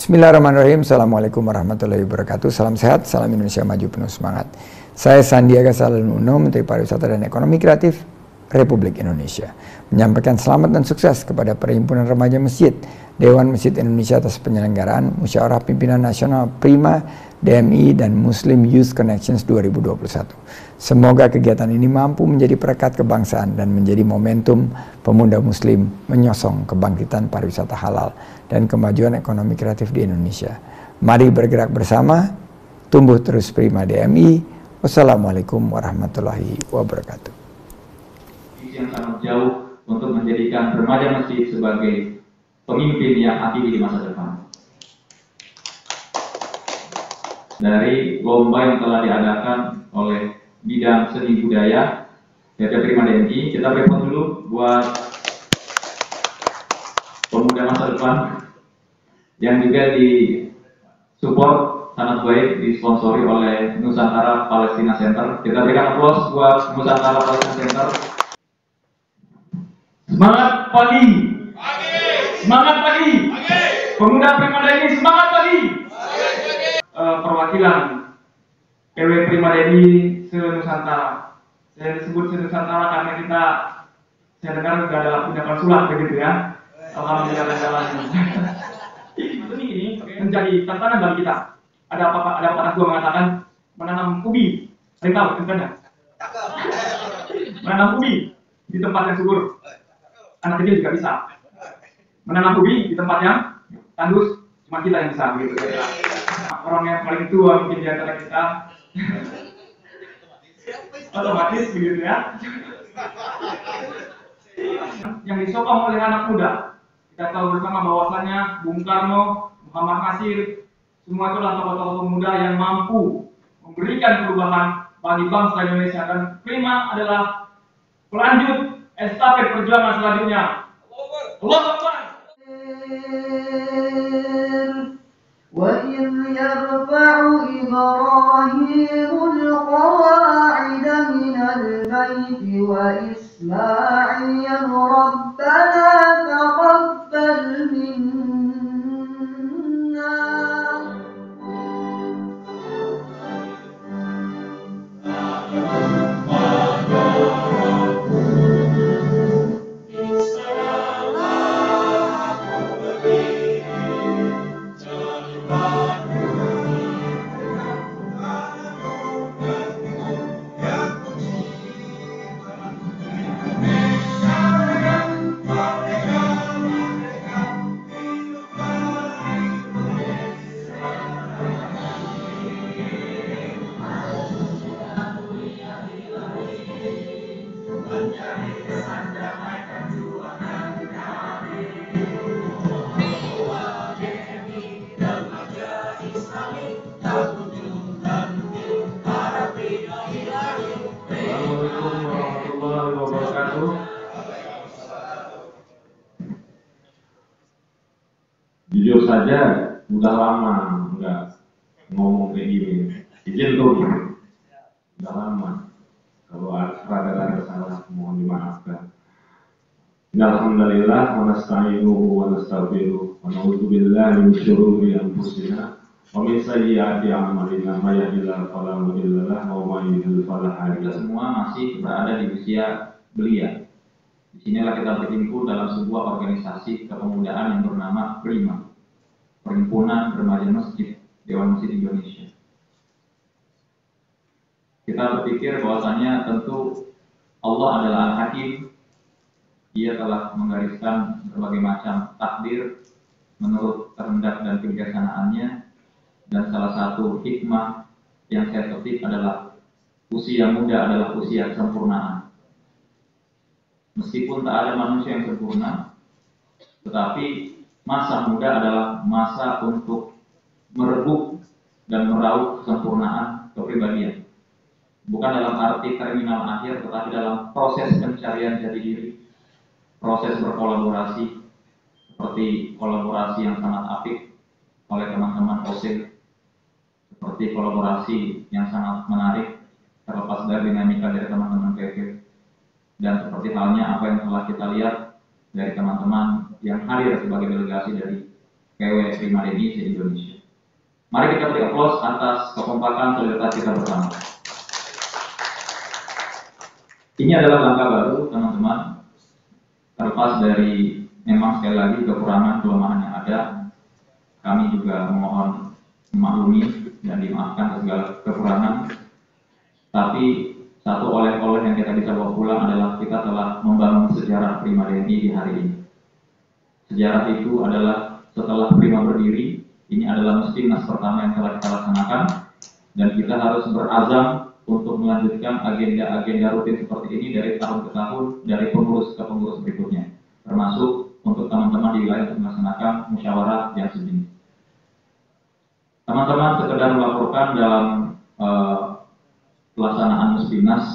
Bismillahirrahmanirrahim. Assalamualaikum warahmatullahi wabarakatuh. Salam sehat, salam Indonesia maju penuh semangat. Saya Sandiaga Salahuddin Uno, Menteri Pariwisata dan Ekonomi Kreatif Republik Indonesia, menyampaikan selamat dan sukses kepada Perhimpunan Remaja Masjid, Dewan Masjid Indonesia atas penyelenggaraan Musyawarah Pimpinan Nasional Prima, DMI, dan Muslim Youth Connections 2021. Semoga kegiatan ini mampu menjadi perekat kebangsaan dan menjadi momentum pemuda muslim menyosong kebangkitan pariwisata halal dan kemajuan ekonomi kreatif di Indonesia. Mari bergerak bersama, tumbuh terus Prima DMI. Wassalamualaikum warahmatullahi wabarakatuh. Yang sangat jauh untuk menjadikan remaja masjid sebagai pemimpin yang aktif di masa depan. Dari lomba yang telah diadakan oleh bidang seni budaya PT Prima DMI, kita berikan dulu buat pemuda masa depan yang juga disupport sangat baik, disponsori oleh Nusantara Palestina Center. Kita berikan aplaus buat Nusantara Palestina Center. Semangat pagi. Semangat pagi. Pemuda Prima DMI semangat pagi. Perwakilan PW Prima DMI se-Nusantara. Saya disebut se-Nusantara karena saya dengar sudah ada punya konsulat begitu ya. Alhamdulillah jalan ini menjadi tantangan bagi kita. Ada apa gua mengatakan menanam ubi. Saya tahu contohnya. Menanam ubi di tempat yang subur. Anak kecil juga bisa. Menanam ubi di tempat yang tandus, cuma kita yang bisa begitu. Orang yang paling tua mungkin di antara kita otomatis begitu ya. Yang disokong oleh anak muda. Kita tahu bersama bahwasannya Bung Karno, Muhammad Nasir, semua itu adalah tokoh-tokoh pemuda yang mampu memberikan perubahan bagi bangsa Indonesia, dan Prima adalah pelanjut estafet perjuangan selanjutnya. Allahu Akbar. وَإِذْ يَرْفَعُ إِبْرَاهِيمُ الْقَوَاعِدَ مِنَ الْبَيْتِ وَإِسْمَاعِيلُ رَبَّنَا تَقَبَّلْ مِنَّا Jujur saja, udah lama nggak ngomong kayak gini. Izin tuh, udah lama. Kalau ada salah, mohon dimaafkan. Alhamdulillah, wa nasta'inuhu wa nastaghfiruh, wa na'udzu billahi min syururi anfusina wa min sayyiati a'malina, may yahdihillahu fala mudilla lahu wa may yudlil fala hadiya lahu. Kita semua masih berada di usia belia. Di sinilah kita berhimpun dalam sebuah organisasi kepemudaan yang bernama Prima, Perhimpunan Remaja Masjid Dewan Masjid Indonesia. Kita berpikir bahwasanya tentu Allah adalah Al-Hakim. Dia telah menggariskan berbagai macam takdir menurut kehendak dan kebijaksanaannya, dan salah satu hikmah yang saya petik adalah usia muda adalah usia kesempurnaan. Meskipun tak ada manusia yang sempurna, tetapi masa muda adalah masa untuk merebut dan meraup kesempurnaan kepribadian. Bukan dalam arti terminal akhir, tetapi dalam proses pencarian jati diri, proses berkolaborasi, seperti kolaborasi yang sangat apik oleh teman-teman OSIL, seperti kolaborasi yang sangat menarik terlepas dari dinamika dari teman-teman PP, dan seperti halnya apa yang telah kita lihat dari teman-teman yang hadir sebagai delegasi dari PW Prima DNI se-Indonesia. Mari kita beri aplaus atas kekompakan solidaritas kita bersama. Ini adalah langkah baru, teman-teman. Terlepas dari memang sekali lagi kekurangan kelemahan yang ada, kami juga memohon memaklumi dan dimaafkan segala kekurangan. Tapi satu oleh-oleh yang kita bisa bawa pulang adalah kita telah membangun sejarah Prima DNI di hari ini. Sejarah itu adalah setelah Prima berdiri, ini adalah Muskimnas pertama yang telah kita laksanakan, dan kita harus berazam untuk melanjutkan agenda-agenda rutin seperti ini dari tahun ke tahun, dari pengurus ke pengurus berikutnya, termasuk untuk teman-teman di wilayah untuk melaksanakan musyawarah yang sejenis. Teman-teman sekedar melaporkan dalam pelaksanaan Muskimnas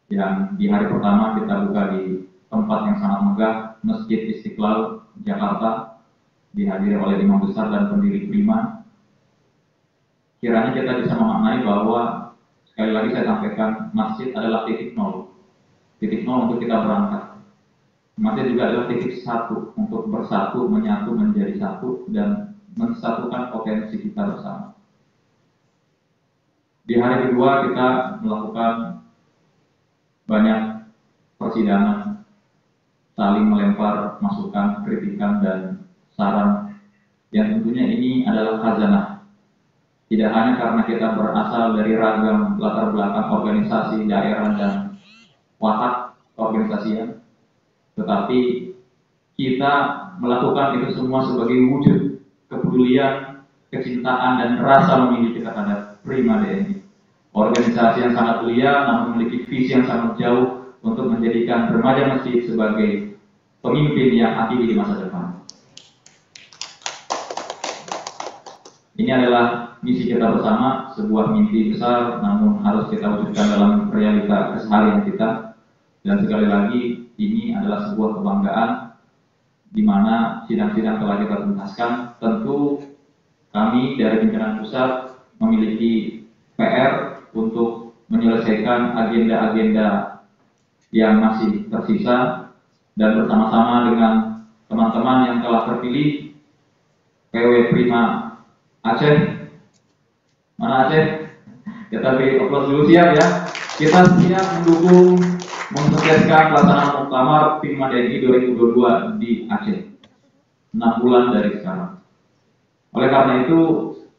yang di hari pertama kita buka di tempat yang sangat megah, Masjid Istiqlal, Jakarta, dihadiri oleh imam besar dan pendiri Prima. Kiranya kita bisa memaknai bahwa, sekali lagi saya sampaikan, masjid adalah titik nol untuk kita berangkat. Masjid juga adalah titik satu untuk bersatu, menyatu menjadi satu dan mensatukan potensi kita bersama. Di hari kedua kita melakukan banyak persidangan, saling melempar masukan, kritikan dan saran yang tentunya ini adalah khazanah. Tidak hanya karena kita berasal dari ragam latar belakang organisasi, daerah dan watak organisasian, tetapi kita melakukan itu semua sebagai wujud kepedulian, kecintaan dan rasa memiliki terhadap Prima DNI. Organisasi yang sangat mulia namun memiliki visi yang sangat jauh untuk menjadikan remaja masjid sebagai pemimpin yang aktif di masa depan. Ini adalah misi kita bersama, sebuah mimpi besar namun harus kita wujudkan dalam realita keseharian kita. Dan sekali lagi, ini adalah sebuah kebanggaan di mana sidang-sidang telah kita tuntaskan. Tentu kami dari pimpinan pusat memiliki PR untuk menyelesaikan agenda-agenda yang masih tersisa, dan bersama-sama dengan teman-teman yang telah terpilih PW Prima Aceh. Mana Aceh? Kita beri aplaus dulu, siap ya. Kita siap mendukung mensukseskan pelaksanaan muktamar Prima DNI 2022 di Aceh 6 bulan dari sekarang. Oleh karena itu,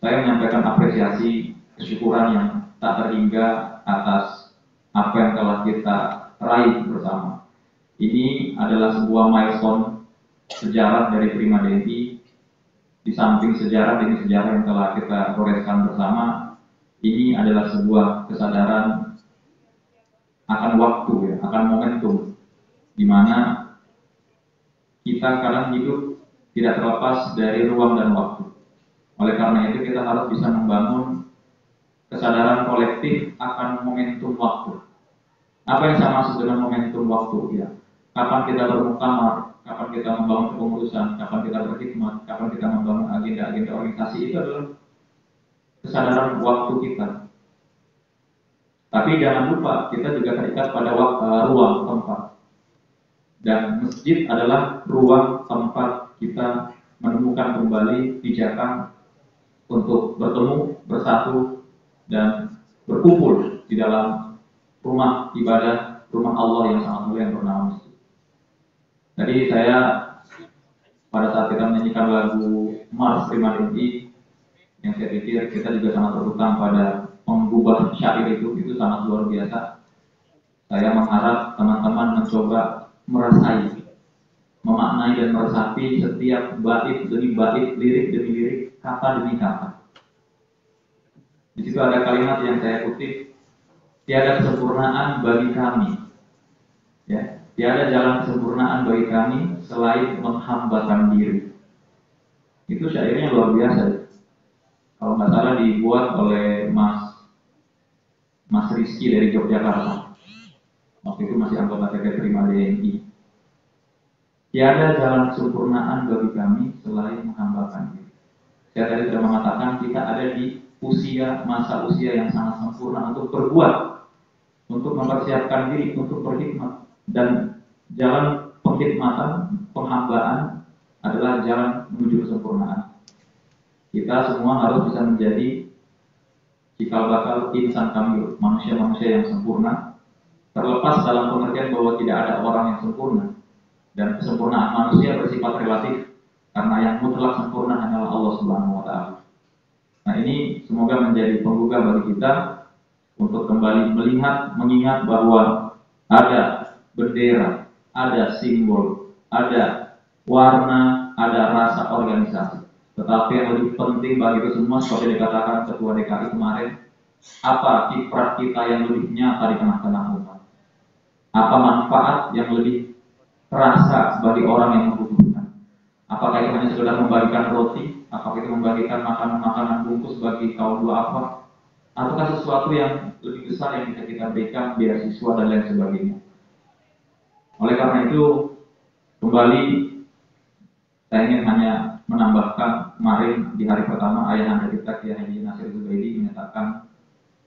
saya menyampaikan apresiasi, kesyukuran yang tak terhingga atas apa yang telah kita raih bersama. Ini adalah sebuah milestone sejarah dari Prima DNI. Di samping sejarah demi sejarah yang telah kita goreskan bersama, ini adalah sebuah kesadaran akan waktu, ya, akan momentum, di mana kita kadang hidup tidak terlepas dari ruang dan waktu. Oleh karena itu kita harus bisa membangun kesadaran kolektif akan momentum waktu. Apa yang saya maksud dengan momentum waktu? Ya, kapan kita bermuktamar, kapan kita membangun kepengurusan, kapan kita berkhidmat, kapan kita membangun agenda-agenda organisasi, itu adalah kesadaran waktu kita. Tapi jangan lupa kita juga terikat pada ruang tempat. Dan masjid adalah ruang tempat kita menemukan kembali pijakan untuk bertemu, bersatu, dan berkumpul di dalam rumah ibadah, rumah Allah yang sangat mulia yang bernama masjid. Tadi saya pada saat kita menyanyikan lagu Mars Prima DNI, yang saya pikir kita juga sangat berhutang pada mengubah syair itu sangat luar biasa. Saya mengharap teman-teman mencoba merasai, memaknai dan meresapi setiap bait demi bait, lirik demi lirik, kata demi kata. Di situ ada kalimat yang saya kutip, tiada kesempurnaan bagi kami, ya, tiada jalan kesempurnaan bagi kami selain menghambakan diri. Itu syairnya luar biasa. Kalau nggak salah dibuat oleh Mas Rizky dari Yogyakarta. Waktu itu masih anggota PP Prima DNI. Tiada jalan kesempurnaan bagi kami selain menghambakan diri. Saya tadi sudah mengatakan kita ada di masa usia yang sangat sempurna untuk berbuat, untuk mempersiapkan diri, untuk berkhidmat. Dan jalan pengkhidmatan, penghambaan adalah jalan menuju kesempurnaan. Kita semua harus bisa menjadi cikal bakal insan kamil, manusia-manusia yang sempurna, terlepas dalam pengertian bahwa tidak ada orang yang sempurna, dan kesempurnaan manusia bersifat relatif, karena yang mutlak sempurna hanyalah Allah Subhanahu wa Ta'ala. Nah, ini semoga menjadi penggugah bagi kita untuk kembali melihat, mengingat bahwa ada bendera, ada simbol, ada warna, ada rasa organisasi. Tetapi yang lebih penting bagi itu semua, seperti dikatakan Ketua DKI kemarin, apa kiprah kita yang lebih nyata di tengah-tengah umat? Apa manfaat yang lebih terasa bagi orang yang membutuhkan? Apakah itu hanya sekedar membagikan roti? Apakah itu membagikan makanan-makanan bungkus bagi kaum duafa? Ataukah sesuatu yang lebih besar yang bisa kita berikan, beasiswa dan lain sebagainya? Oleh karena itu, kembali saya ingin hanya menambahkan, kemarin di hari pertama ayahanda kita Kiai Haji Nasir Zubaidi menyatakan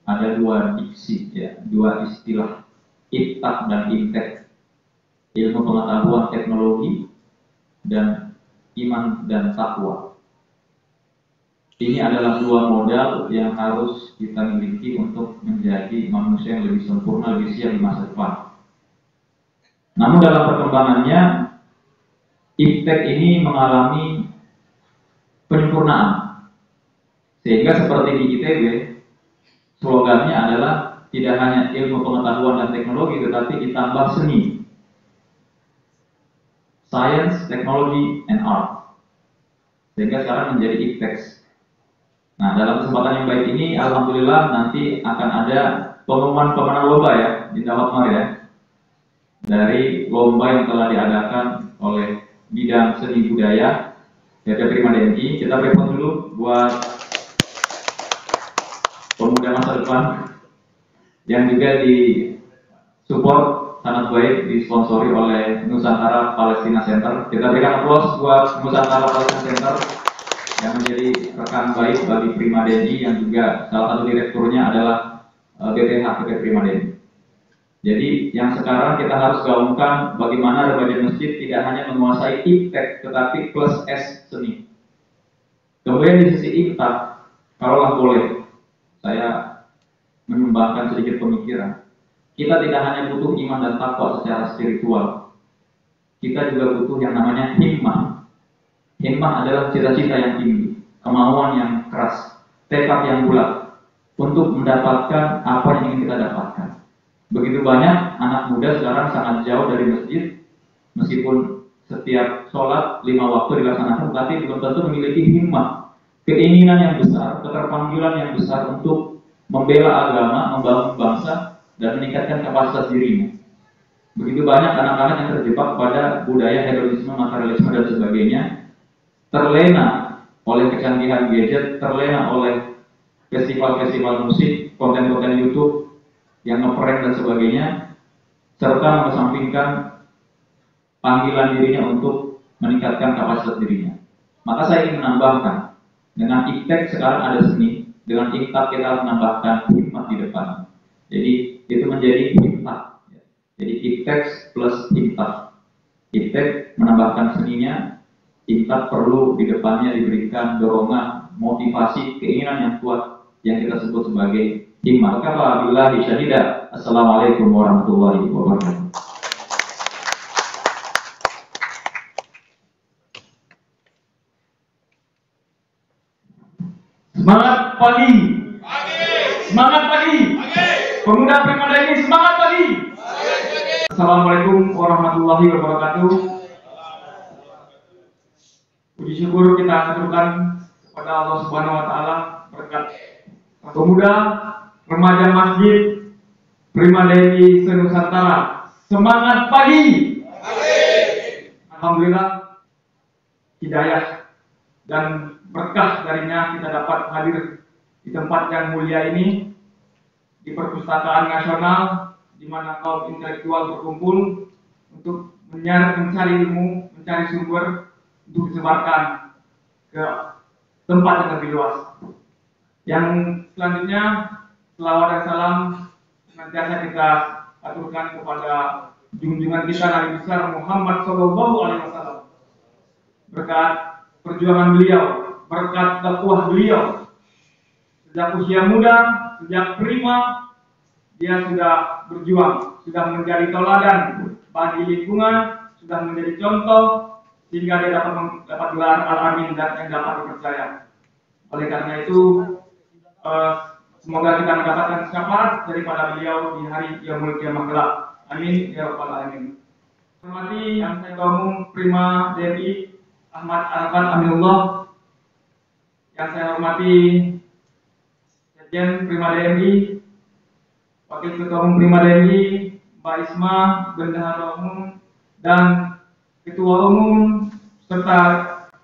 ada dua diksi, ya, dua istilah, iftak dan intek, ilmu pengetahuan teknologi dan iman dan takwa. Ini adalah dua modal yang harus kita miliki untuk menjadi manusia yang lebih sempurna, lebih siap di masa depan. Namun dalam perkembangannya, iptek ini mengalami penyempurnaan. Sehingga seperti di ITB, slogannya adalah tidak hanya ilmu pengetahuan dan teknologi, tetapi ditambah seni. Science, Technology, and Art. Sehingga sekarang menjadi iptek. Nah, dalam kesempatan yang baik ini, alhamdulillah nanti akan ada pengumuman pemenang lomba ya, di Hotmart ya. Dari lomba yang telah diadakan oleh bidang seni budaya PT Prima DNI. Kita beri dulu buat pemuda masa depan yang juga disupport sangat baik, disponsori oleh Nusantara Palestina Center. Kita berikan aplaus buat Nusantara Palestina Center yang menjadi rekan baik bagi Prima DNI, yang juga salah satu direkturnya adalah BPH PT Prima DNI. Jadi yang sekarang kita harus gaungkan bagaimana remaja masjid tidak hanya menguasai iptek, tetapi plus S seni. Kemudian di sisi iftak, kalaulah boleh saya menyumbangkan sedikit pemikiran, kita tidak hanya butuh iman dan takwa secara spiritual, kita juga butuh yang namanya himmah. Himmah adalah cita-cita yang tinggi, kemauan yang keras, tekad yang bulat untuk mendapatkan apa yang ingin kita dapatkan. Begitu banyak anak muda sekarang sangat jauh dari masjid, meskipun setiap sholat 5 waktu dilaksanakan, tetapi belum tentu memiliki himmah, keinginan yang besar, keterpanggilan yang besar untuk membela agama, membangun bangsa, dan meningkatkan kapasitas dirinya. Begitu banyak anak-anak yang terjebak pada budaya hedonisme, materialisme, dan sebagainya, terlena oleh kecanggihan gadget, terlena oleh festival-festival musik, konten-konten YouTube yang ngeprank dan sebagainya, serta mengesampingkan panggilan dirinya untuk meningkatkan kapasitas dirinya. Maka saya ingin menambahkan, dengan iptek sekarang ada seni, dengan iftak kita harus menambahkan hikmat di depan. Jadi itu menjadi hikmat. Jadi iptek plus iftak. Iptek menambahkan seninya, iftak perlu di depannya diberikan dorongan, motivasi, keinginan yang kuat yang kita sebut sebagai hikmat. Kafa billahi syahida. Assalamualaikum warahmatullahi wabarakatuh. Semangat pagi. Semangat pagi. Pemuda Prima DNI semangat pagi. Assalamualaikum warahmatullahi wabarakatuh. Puji syukur kita aturkan kepada Allah Subhanahu wa taala berkat pemuda remaja masjid Prima DNI se-Nusantara. Semangat pagi. Alhamdulillah hidayah dan berkah darinya kita dapat hadir di tempat yang mulia ini, di Perpustakaan Nasional, di mana kaum intelektual berkumpul untuk mencari ilmu, mencari sumber untuk disebarkan ke tempat yang lebih luas. Yang selanjutnya, selawat dan salam senantiasa kita aturkan kepada junjungan kita Nabi besar Muhammad SAW, berkat perjuangan beliau, berkat dakwah beliau. Sejak usia muda, sejak prima, dia sudah berjuang, sudah menjadi teladan bagi lingkungan, sudah menjadi contoh, sehingga dia dapat gelar Al-Amin dan yang dapat dipercaya. Oleh karena itu, semoga kita mendapatkan syafaat daripada beliau di hari Yaumul Qiyamah kelak. Amin ya rabbal alamin. Hormati yang saya Umum Prima DMI Ahmad Arafat Aminullah, yang saya hormati Sekjen Prima DMI, Wakil Ketua Umum Prima DMI Mbak Isma, Bendahara Umum, dan Ketua Umum serta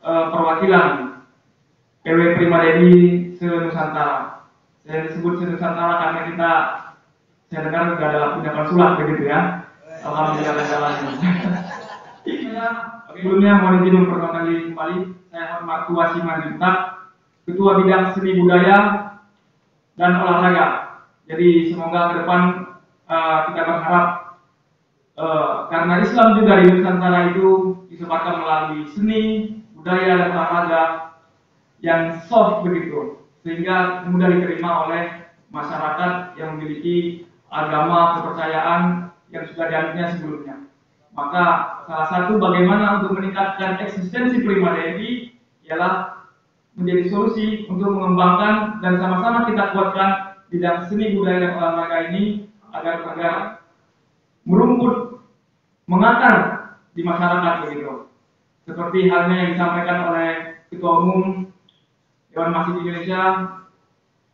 perwakilan PW Prima DMI se-Nusantara. Saya disebut se-Nusantara karena saya dengar sudah ada tindakan sulap begitu ya. Alhamdulillah jalan. Sebelumnya mohon izin memperkenalkan diri kembali. Saya hormat Ketua Simanjuntak, Ketua Bidang Seni Budaya dan Olahraga. Jadi semoga ke depan kita berharap karena Islam juga di Nusantara itu disebarkan melalui seni, budaya dan olahraga yang soft begitu, sehingga mudah diterima oleh masyarakat yang memiliki agama kepercayaan yang sudah dianutnya sebelumnya. Maka salah satu bagaimana untuk meningkatkan eksistensi Prima DMI ialah menjadi solusi untuk mengembangkan dan sama-sama kita kuatkan bidang seni budaya dan olahraga ini agar merumput, mengakar di masyarakat begitu. Seperti halnya yang disampaikan oleh Ketua Umum Dewan Masjid Indonesia,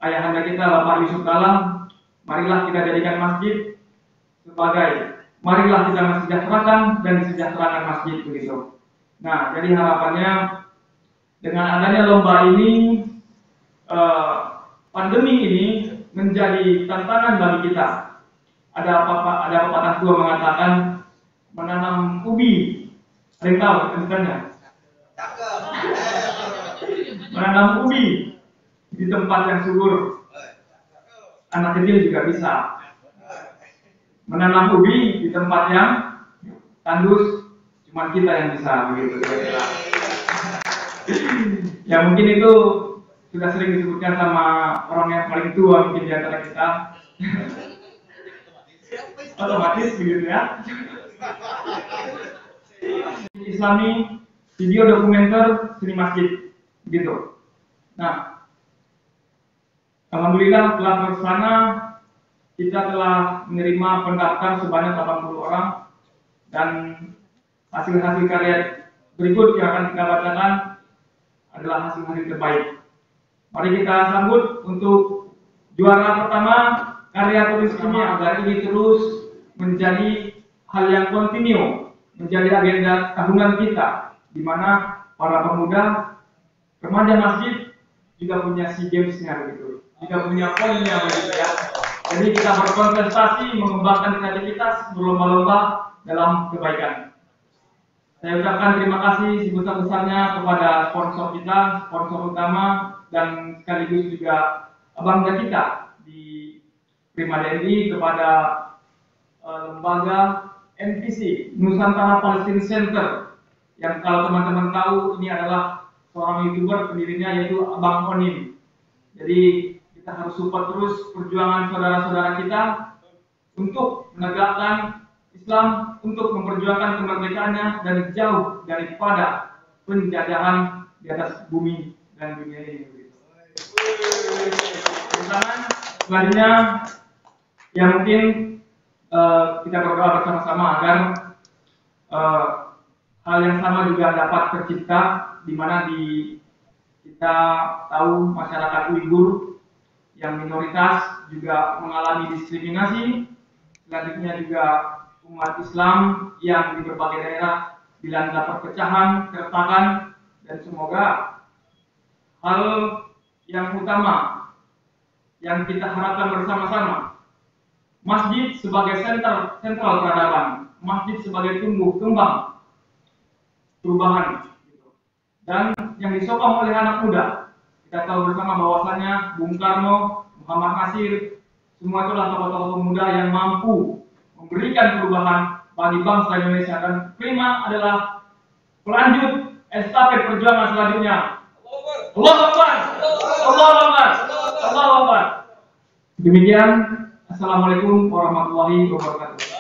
ayahanda kita Bapak Yusuf Kala, marilah kita jadikan masjid sebagai marilah kita mensejahterakan dan disejahterakan masjid begitu. Nah, jadi harapannya dengan adanya lomba ini, pandemi ini menjadi tantangan bagi kita. Ada pepatah tua mengatakan menanam ubi. Ada yang tahu misalnya? Menanam ubi di tempat yang subur. Anak kecil juga bisa. Menanam ubi di tempat yang tandus, cuma kita yang bisa begitu. Ya mungkin itu sudah sering disebutkan sama orang yang paling tua mungkin di antara kita. Otomatis begitu ya. Islami video dokumenter seni masjid gitu. Nah, alhamdulillah telah terlaksana. Kita telah menerima pendaftar sebanyak 80 orang dan hasil-hasil karya berikut yang akan kita bacakan adalah hasil-hasil terbaik. Mari kita sambut untuk juara pertama karya tulis ini agar ini terus menjadi hal yang kontinu, menjadi agenda tahunan kita, di mana para pemuda, remaja masjid juga punya SEA Games-nya begitu, juga punya poinnya begitu ya. Jadi kita berkontestasi, mengembangkan kreativitas, berlomba-lomba dalam kebaikan. Saya ucapkan terima kasih sebesar-besarnya kepada sponsor kita, sponsor utama, dan sekaligus juga bangga kita di Prima DMI kepada lembaga NPC, Nusantara Palestine Center, yang kalau teman-teman tahu ini adalah seorang YouTuber pendirinya yaitu Abang Onim. Jadi kita harus support terus perjuangan saudara-saudara kita untuk menegakkan Islam, untuk memperjuangkan kemerdekaannya dan jauh daripada penjajahan di atas bumi dan dunia ini. Selanjutnya, ya mungkin kita berdoa bersama-sama agar hal yang sama juga dapat tercipta, di mana kita tahu masyarakat Uighur yang minoritas juga mengalami diskriminasi. Selanjutnya juga umat Islam yang di berbagai daerah dilanda perpecahan, keretakan, dan semoga hal yang utama yang kita harapkan bersama-sama, masjid sebagai sentral peradaban, masjid sebagai tumbuh kembang perubahan, dan yang disokong oleh anak muda. Kita tahu bersama bahwasannya Bung Karno, Muhammad Nasir, semua itulah tokoh-tokoh pemuda yang mampu memberikan perubahan bagi bangsa Indonesia, dan Prima adalah pelanjut estafet perjuangan selanjutnya. Allahu Akbar. Allahu Akbar. Allahu Akbar. Demikian, assalamualaikum warahmatullahi wabarakatuh.